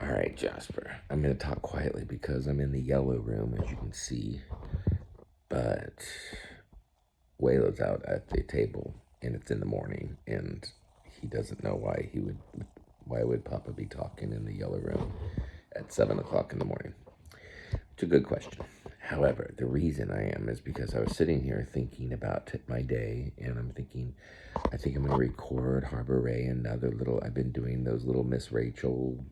All right, Jasper. I'm going to talk quietly because I'm in the yellow room, as you can see. But Waylo's out at the table, and it's in the morning, and he doesn't know why would Papa be talking in the yellow room at 7 o'clock in the morning. It's a good question. However, the reason I am is because I was sitting here thinking about my day, and I'm thinking, I think I'm going to record Harbor Ray another little. I've been doing those little Miss Rachel,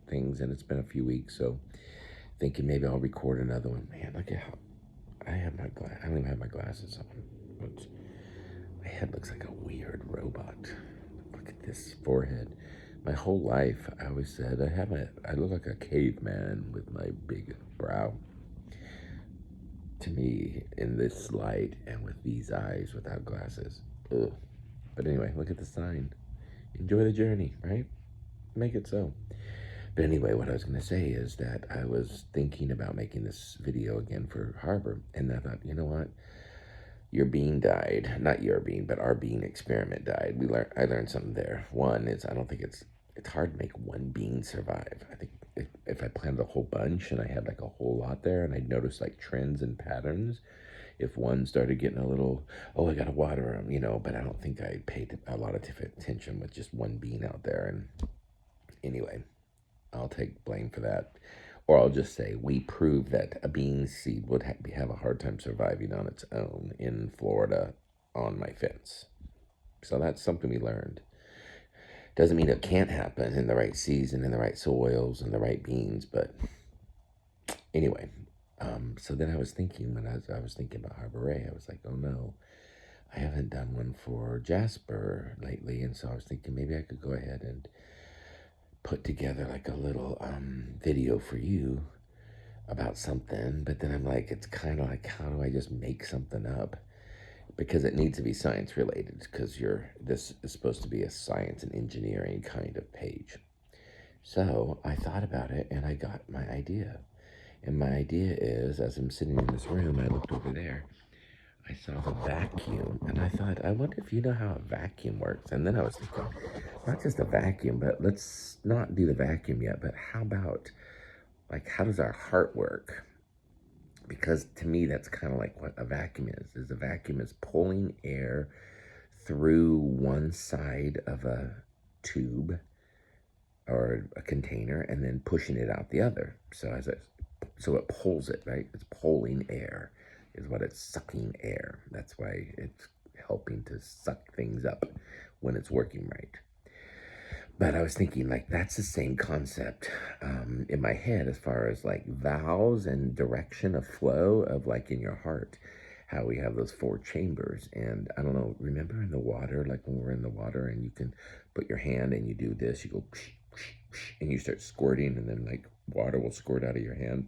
things, and it's been a few weeks, so thinking maybe I'll record another one. Man, look at how I don't even have my glasses on. But my head looks like a weird robot. Look at this forehead. My whole life, I always said I look like a caveman with my big brow. To me, in this light and with these eyes without glasses. Ugh. But anyway, look at the sign. Enjoy the journey, right? Make it so. But anyway, what I was going to say is that I was thinking about making this video again for Harbor, and I thought, you know what? Your bean died. Not your bean, but our bean experiment died. I learned something there. One is I don't think it's hard to make one bean survive. I think if I planted a whole bunch and I had like a whole lot there, and I noticed like trends and patterns, if one started getting a little, oh, I gotta water them, but I don't think I paid a lot of attention with just one bean out there. And anyway, I'll take blame for that. Or I'll just say we proved that a bean seed would have a hard time surviving on its own in Florida on my fence. So that's something we learned. Doesn't mean it can't happen in the right season, in the right soils, and the right beans. But anyway, so then I was thinking, when I was thinking about Harbor Ray, I was like, oh no, I haven't done one for Jasper lately. And so I was thinking maybe I could go ahead and put together like a little video for you about something. But then I'm like, it's kind of like, how do I just make something up? Because it needs to be science related, because this is supposed to be a science and engineering kind of page. So I thought about it and I got my idea. And my idea is, as I'm sitting in this room, I looked over there, I saw the vacuum, and I thought, I wonder if you know how a vacuum works. And then I was thinking, not just a vacuum, but let's not do the vacuum yet, but how about, like, how does our heart work? Because to me, that's kind of like what a vacuum is a vacuum is pulling air through one side of a tube or a container and then pushing it out the other. So it pulls it, right? It's pulling air is what it's sucking air. That's why it's helping to suck things up when it's working right. But I was thinking, like, that's the same concept in my head as far as like valves and direction of flow of like in your heart, how we have those four chambers. And I don't know, remember in the water, like when we're in the water and you can put your hand and you do this, you go and you start squirting, and then like water will squirt out of your hand.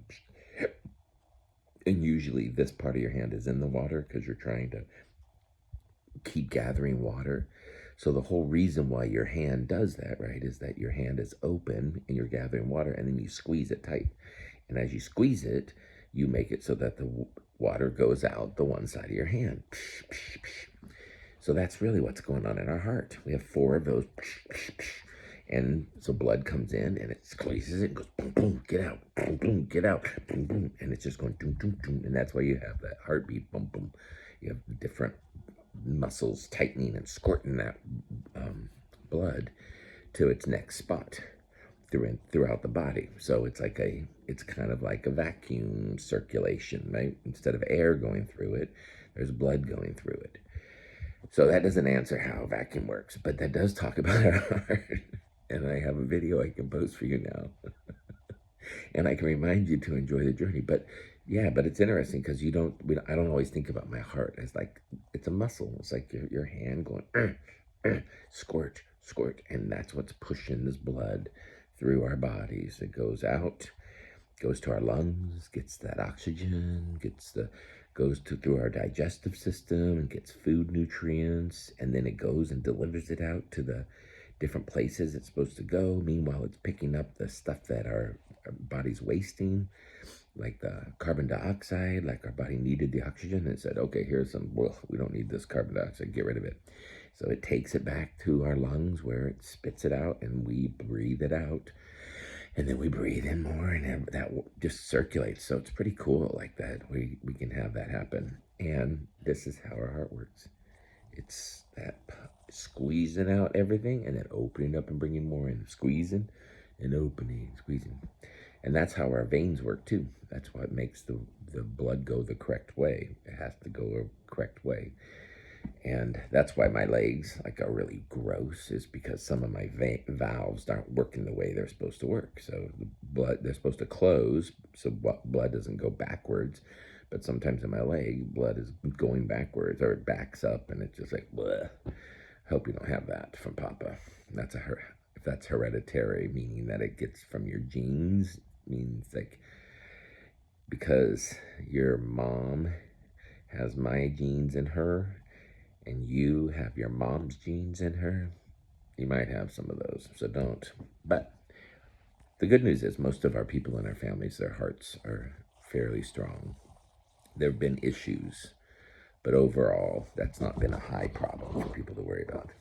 And usually this part of your hand is in the water because you're trying to keep gathering water. So the whole reason why your hand does that, right, is that your hand is open and you're gathering water, and then you squeeze it tight. And as you squeeze it, you make it so that the water goes out the one side of your hand. So that's really what's going on in our heart. We have four of those. And so blood comes in and it squeezes it and goes boom, boom, get out, boom, boom, get out, boom, boom. And it's just going doom, doom, doom. And that's why you have that heartbeat, boom, boom. You have different muscles tightening and squirting that blood to its next spot throughout the body. So it's kind of like a vacuum circulation, right? Instead of air going through it, there's blood going through it. So that doesn't answer how a vacuum works, but that does talk about our heart. And I have a video I can post for you now. And I can remind you to enjoy the journey. But yeah, but it's interesting because I don't always think about my heart as like, it's a muscle. It's like your hand going, squirt, squirt. And that's what's pushing this blood through our bodies. It goes out, goes to our lungs, gets that oxygen, goes through our digestive system and gets food nutrients, and then it goes and delivers it out to the different places it's supposed to go. Meanwhile, it's picking up the stuff that our body's wasting, like the carbon dioxide, like our body needed the oxygen and said, okay, here's some, well, we don't need this carbon dioxide, get rid of it. So it takes it back to our lungs where it spits it out and we breathe it out. And then we breathe in more, and that just circulates. So it's pretty cool like that. We can have that happen. And this is how our heart works. It's that squeezing out everything and then opening up and bringing more in. Squeezing and opening, squeezing. And that's how our veins work too. That's what makes the blood go the correct way. It has to go a correct way. And that's why my legs are really gross, is because some of my valves aren't working the way they're supposed to work. So the blood, they're supposed to close so blood doesn't go backwards. But sometimes in my leg, blood is going backwards, or it backs up, and it's just like, bleh. Hope you don't have that from Papa. That's if that's hereditary, meaning that it gets from your genes, means because your mom has my genes in her, and you have your mom's genes in her, you might have some of those, so don't. But the good news is most of our people in our families, their hearts are fairly strong. There have been issues, but overall, that's not been a high problem for people to worry about.